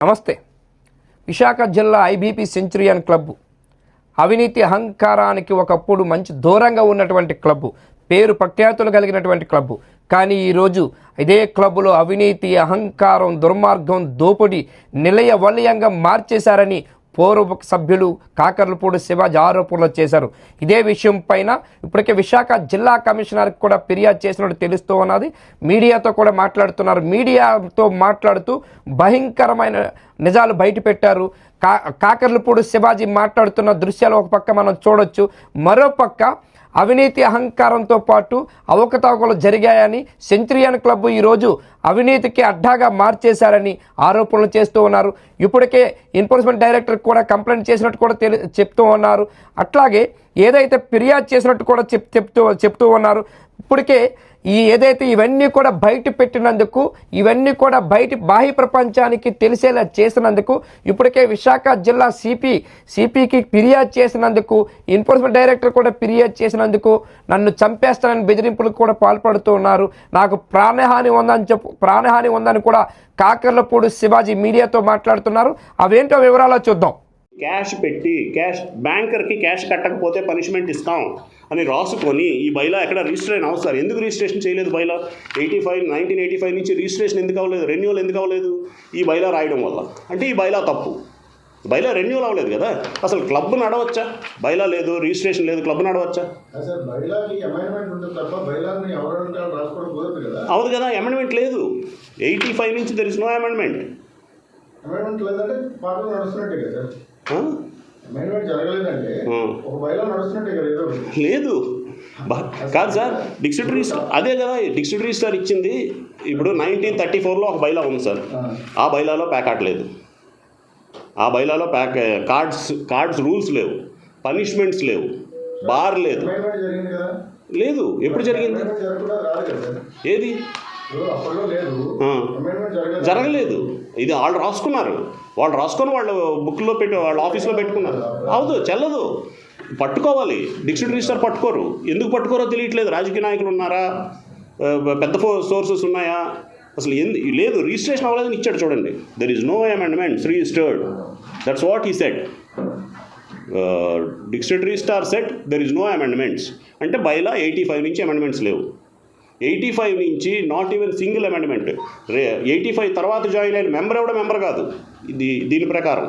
నమస్తే. విశాఖ జిల్లా IBP Centurion club అవినీతి అహంకారానికి ఒకప్పుడు మంచి దూరంగా ఉన్నటువంటి క్లబ్, పేరు ప్రఖ్యాతులు కలిగినటువంటి క్లబ్. కానీ ఈరోజు ఇదే క్లబ్లో అవినీతి, అహంకారం, దుర్మార్గం, దోపిడీ నిలయ వలయంగా మార్చేశారని పూర్వ సభ్యులు కాకర్లపూడి శివాజీ ఆరోపణలు చేశారు. ఇదే విషయం పైన ఇప్పటికే విశాఖ జిల్లా కమిషనర్కి కూడా ఫిర్యాదు చేసినట్టు తెలుస్తూ ఉన్నది. మీడియాతో కూడా మాట్లాడుతున్నారు. మీడియాతో మాట్లాడుతూ భయంకరమైన నిజాలు బయట పెట్టారు. కాకర్లపూడి శివాజీ మాట్లాడుతున్న దృశ్యాలు ఒక పక్క మనం చూడొచ్చు, మరో పక్క అవినీతి అహంకారంతో పాటు అవకతవకలు జరిగాయని సెంచురియన్ క్లబ్ ఈరోజు అవినీతికి అడ్డాగా మార్చేశారని ఆరోపణలు చేస్తూ ఉన్నారు. ఇప్పటికే ఎన్ఫోర్స్మెంట్ డైరెక్టర్ కూడా కంప్లైంట్ చేసినట్టు కూడా చెప్తూ ఉన్నారు. అట్లాగే ఏదైతే ఫిర్యాదు చేసినట్టు కూడా చెప్తూ ఉన్నారు. ఇప్పటికే ఏదైతే ఇవన్నీ కూడా బయట పెట్టినందుకు, ఇవన్నీ కూడా బాహ్య ప్రపంచానికి తెలిసేలా చేసినందుకు, ఇప్పటికే విశాఖ జిల్లా సిపికి ఫిర్యాదు చేసినందుకు, ఎన్ఫోర్స్మెంట్ డైరెక్టర్ కూడా ఫిర్యాదు చేసినందుకు నన్ను చంపేస్తానని బెదిరింపులకు కూడా పాల్పడుతూ ఉన్నారు. నాకు ప్రాణహాని ఉందని కూడా కాకర్లపూడి శివాజీ మీడియాతో మాట్లాడుతున్నారు. అవేంటో వివరాలు చూద్దాం. క్యాష్ పెట్టి బ్యాంకర్కి క్యాష్ కట్టకపోతే పనిష్మెంట్ ఇస్తాం అని రాసుకొని ఈ బైలా ఎక్కడ రిజిస్టర్ అయిన అవసరం. ఎందుకు రిజిస్ట్రేషన్ చేయలేదు బైలా? 1985 నుంచి రిజిస్ట్రేషన్ ఎందుకు అవ్వలేదు, రెన్యూవల్ ఎందుకు అవ్వలేదు? ఈ బైలా రాయడం వల్ల. అంటే ఈ బైలా తప్పు. బైలా రెన్యూవల్ అవ్వలేదు కదా. అసలు క్లబ్ నడవచ్చా? బైలా లేదు, రిజిస్ట్రేషన్ లేదు, క్లబ్ నడవచ్చా? అవదు కదా. అమెండ్మెంట్ లేదు. 85 నుంచి దెర్ ఇస్ నో అమెండ్మెంట్. లేదు కాదు సార్. డిస్ట్రిక్ట్ రిజిస్టర్ అదే కదా. డిస్ట్రిక్ట్ రిజిస్టర్ ఇచ్చింది. ఇప్పుడు 1934లో ఒక బైలా ఉంది సార్. ఆ బైలాలో ప్యాకాట్ లేదు. ఆ బైలాలో కార్డ్స్ రూల్స్ లేవు, పనిష్మెంట్స్ లేవు, బార్ లేదు. లేదు. ఎప్పుడు జరిగింది? ఏది జరగలేదు. ఇది వాళ్ళు రాసుకున్నారు. వాళ్ళు రాసుకొని వాళ్ళ బుక్లో వాళ్ళ ఆఫీస్లో పెట్టుకున్నారు. అవదు, చెల్లదు. పట్టుకోవాలి. డిస్ట్రిక్ట్ రిజిస్టర్ పట్టుకోరు. ఎందుకు పట్టుకోరో తెలియట్లేదు. రాజకీయ నాయకులు ఉన్నారా, పెద్ద సోర్సెస్ ఉన్నాయా? అసలు లేదు. రిజిస్ట్రేషన్ అవ్వలేదని ఇచ్చాడు చూడండి. There is no amendments registered. That's what he said. District registrar said there is no amendments. అంటే బైలా 85 నుంచి అమెండ్మెంట్స్ లేవు. 85 నుంచి నాట్ ఈవెన్ సింగిల్ అమెండ్మెంట్. 85 తర్వాత జాయిన్ అయిన మెంబర్ కాదు. దీని ప్రకారం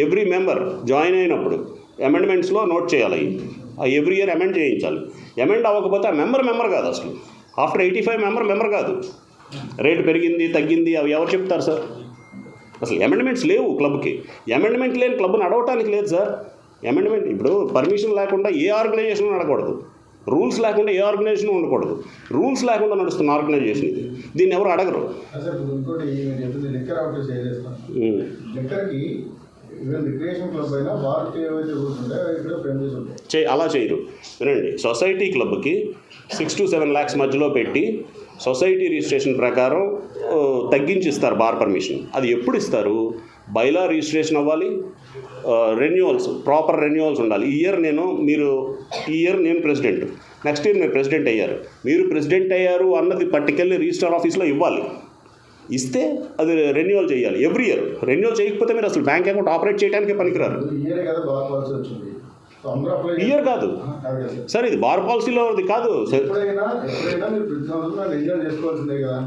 ఎవ్రీ మెంబర్ జాయిన్ అయినప్పుడు అమెండ్మెంట్స్లో నోట్ చేయాలి. ఎవ్రీ ఇయర్ అమెండ్ చేయించాలి. అమెండ్ అవ్వకపోతే ఆ మెంబర్ కాదు. అసలు ఆఫ్టర్ 85 మెంబర్ కాదు. రేటు పెరిగింది, తగ్గింది, అవి ఎవరు చెప్తారు సార్? అసలు అమెండ్మెంట్స్ లేవు క్లబ్కి. అమెండ్మెంట్ లేని క్లబ్ నడవటానికి లేదు సార్. అమెండ్మెంట్ ఇప్పుడు పర్మిషన్ లేకుండా ఏ ఆర్గనైజేషన్ నడకూడదు. రూల్స్ లేకుండా ఏ ఆర్గనైజేషన్ ఉండకూడదు. రూల్స్ లేకుండా నడుస్తున్న ఆర్గనైజేషన్ ఇది. దీన్ని ఎవరు అడగరు. అలా చేయరు. వినండి, సొసైటీ క్లబ్కి 6 to 7 lakhs మధ్యలో పెట్టి సొసైటీ రిజిస్ట్రేషన్ ప్రకారం తగ్గించిస్తారు బార్ పర్మిషన్. అది ఎప్పుడు ఇస్తారు? బైలా రిజిస్ట్రేషన్ అవ్వాలి, రెన్యువల్స్, ప్రాపర్ రెన్యువల్స్ ఉండాలి. ఈ ఇయర్ నేను ప్రెసిడెంట్, నెక్స్ట్ ఇయర్ మీరు ప్రెసిడెంట్ అయ్యారు. మీరు ప్రెసిడెంట్ అయ్యారు అన్నది పట్టుకెళ్ళి రిజిస్టర్ ఆఫీస్లో ఇవ్వాలి. ఇస్తే అది రెన్యువల్ చేయాలి ఎవ్రీ ఇయర్. రెన్యువల్ చేయకపోతే మీరు అసలు బ్యాంక్ అకౌంట్ ఆపరేట్ చేయడానికే పనికిరారు. ఇయర్ కాదు సార్, ఇది బార్ పాలసీలో కాదు.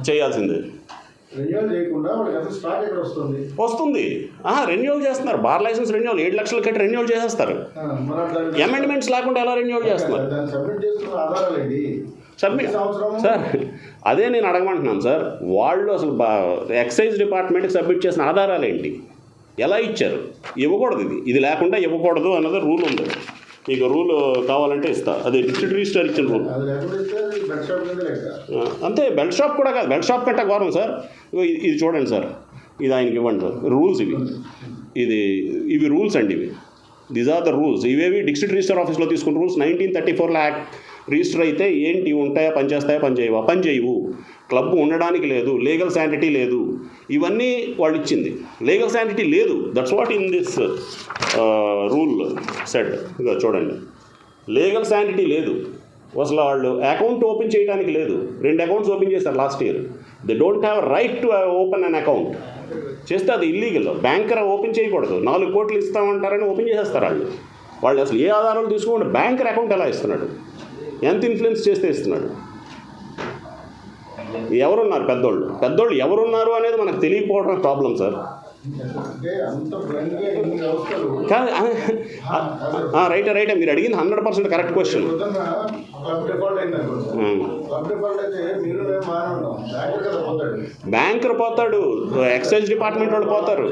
చేయాల్సిందే. వస్తుంది. రెన్యువల్ చేస్తున్నారు. బార్ లైసెన్స్ రెన్యువల్ 7 లక్షలు కట్టి రెన్యువల్ చేసేస్తారు. అమెండ్మెంట్స్ లేకుండా ఎలా రెన్యువల్ చేస్తున్నారు? సార్ అదే నేను అడగమంటున్నాను సార్. వాళ్ళు అసలు ఎక్సైజ్ డిపార్ట్మెంట్కి సబ్మిట్ చేసిన ఆధారాలు ఏంటి? ఎలా ఇచ్చారు? ఇవ్వకూడదు. ఇది లేకుండా ఇవ్వకూడదు అన్నది రూల్ ఉంది. మీకు రూల్ కావాలంటే ఇస్తా. అది డిస్ట్రిక్ట్ రిజిస్టర్ ఇచ్చిన రూల్. అంతే. బెల్ట్ షాప్ కూడా కాదు. బెల్ట్ షాప్ కంటే ఘోరం సార్. ఇది చూడండి సార్, ఇది ఆయనకి ఇవ్వండి సార్. రూల్స్ ఇవి రూల్స్ అండి. These are the rules. ఇవేవి డిస్ట్రిక్ట్ రిజిస్టర్ ఆఫీస్లో తీసుకున్న రూల్స్. 1934 యాక్ట్ రిజిస్టర్ అయితే ఏంటి ఉంటాయా, పనిచేస్తాయా, పనిచేయవు. క్లబ్ ఉండడానికి లేదు, లీగల్ శాంటిటీ లేదు. ఇవన్నీ వాళ్ళు ఇచ్చింది. లీగల్ శాంటిటీ లేదు. That's what in this rule said. ఇక చూడండి, లీగల్ శాంటిటీ లేదు. అసలు వాళ్ళు అకౌంట్ ఓపెన్ చేయడానికి లేదు. 2 అకౌంట్స్ ఓపెన్ చేశారు last year. They don't have right to open an account. చేస్తే అది ఇల్లీగల్. బ్యాంకర్ ఓపెన్ చేయకూడదు. 4 కోట్లు ఇస్తామంటారని ఓపెన్ చేసేస్తారు వాళ్ళు. వాళ్ళు అసలు ఏ ఆధారాలు తీసుకోకుండా బ్యాంకర్ అకౌంట్ ఎలా ఇస్తున్నాడు, ఎంత ఇన్ఫ్లుయెన్స్ చేస్తే ఇస్తున్నాడు. ఎవరున్నారు పెద్దోళ్ళు ఎవరున్నారు అనేది మనకు తెలియకపోవడం ప్రాబ్లం సార్. కాదు రైటే మీరు అడిగింది 100% కరెక్ట్ క్వశ్చన్. బ్యాంకర్ పోతాడు, ఎక్సైజ్ డిపార్ట్మెంట్ వాళ్ళు పోతారు,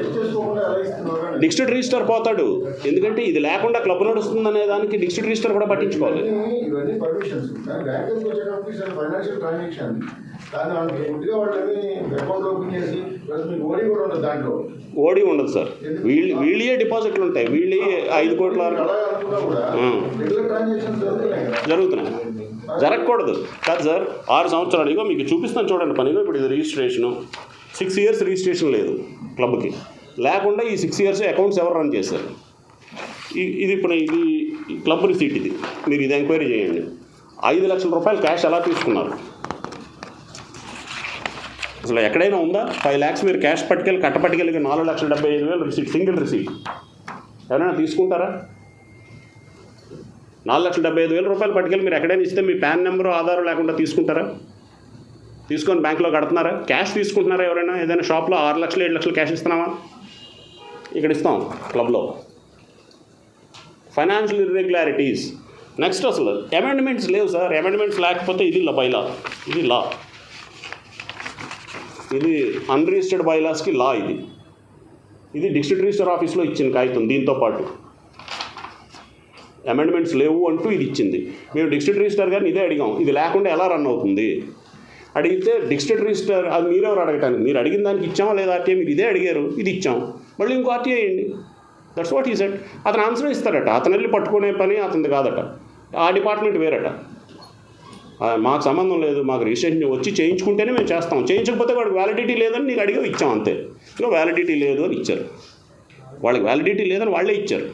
డిస్ట్రిక్ట్ రిజిస్టర్ పోతాడు. ఎందుకంటే ఇది లేకుండా క్లబ్ నడుస్తుంది అనే దానికి డిస్ట్రిక్ట్ రిజిస్టర్ కూడా పట్టించుకోవాలి. ఓడి ఉండదు సార్. వీళ్ళే డిపాజిట్లు ఉంటాయి, వీళ్ళే 5 కోట్ల జరుగుతున్నాయి. జరగకూడదు కాదు సార్. 6 సంవత్సరాలు ఇగో మీకు చూపిస్తాను చూడండి పనిగా. ఇప్పుడు ఇది రిజిస్ట్రేషను 6 years రిజిస్ట్రేషన్ లేదు క్లబ్కి. లేకుండా ఈ 6 years అకౌంట్స్ ఎవరు రన్ చేశారు? ఇది ఇప్పుడు ఇది క్లబ్ రిసీట్. ఇది మీరు ఇది ఎంక్వైరీ చేయండి. 5 లక్షల రూపాయలు క్యాష్ ఎలా తీసుకున్నారు? అసలు ఎక్కడైనా ఉందా? 5 lakhs మీరు క్యాష్ పట్టుకెళ్ళి కట్టపట్టుకెళ్ళి 4,75,000 రిసీట్, సింగిల్ రిసీట్ ఎవరైనా తీసుకుంటారా? 4,75,000 రూపాయలు పట్టుకెళ్ళి మీరు ఎక్కడైనా ఇస్తే మీ పాన్ నెంబరు ఆధారం లేకుండా తీసుకుంటారా? తీసుకొని బ్యాంకులో కడుతున్నారా? క్యాష్ తీసుకుంటున్నారా? ఎవరైనా ఏదైనా షాప్లో 6 లక్షలు 7 లక్షలు క్యాష్ ఇస్తున్నామా? ఇక్కడ ఇస్తాం క్లబ్లో. Financial irregularities. నెక్స్ట్ అసలు అమెండ్మెంట్స్ లేవు సార్. అమెండ్మెంట్స్ లేకపోతే ఇది బైలా, ఇది లా, ఇది అన్రిజిస్టర్డ్ బైలాస్కి లా. ఇది డిస్ట్రిక్ట్ రిజిస్టర్ ఆఫీస్లో ఇచ్చిన కాగితం. దీంతో పాటు అమెండ్మెంట్స్ లేవు అంటూ ఇది ఇచ్చింది. మేము డిస్ట్రిక్ట్ రిజిస్టర్ గారిని ఇదే అడిగాం, ఇది లేకుండా ఎలా రన్ అవుతుంది అడిగితే, డిస్ట్రిక్ట్ రిజిస్టర్ అది మీరెవరు అడగటానికి, మీరు అడిగిన దానికి ఇచ్చామా లేదా ఆర్టీఐ, మీరు ఇదే అడిగారు, ఇది ఇచ్చాం, మళ్ళీ ఇంకో ఆర్టీఐ వేయండి. దట్స్ వాట్ ఈ సెట్. అతను ఆన్సర్ ఇస్తారట. అతను వెళ్ళి పట్టుకునే పని అతనిది కాదట, ఆ డిపార్ట్మెంట్ వేరట. మాకు సంబంధం లేదు, మాకు రిజిస్ట్రేషన్ వచ్చి చేయించుకుంటేనే మేము చేస్తాం, చేయించకపోతే వాడికి వ్యాలిడిటీ లేదని నీకు అడిగా ఇచ్చాం అంతే. ఇంకా వ్యాలిడిటీ లేదు అని ఇచ్చారు. వాళ్ళకి వ్యాలిడిటీ లేదని వాళ్ళే ఇచ్చారు.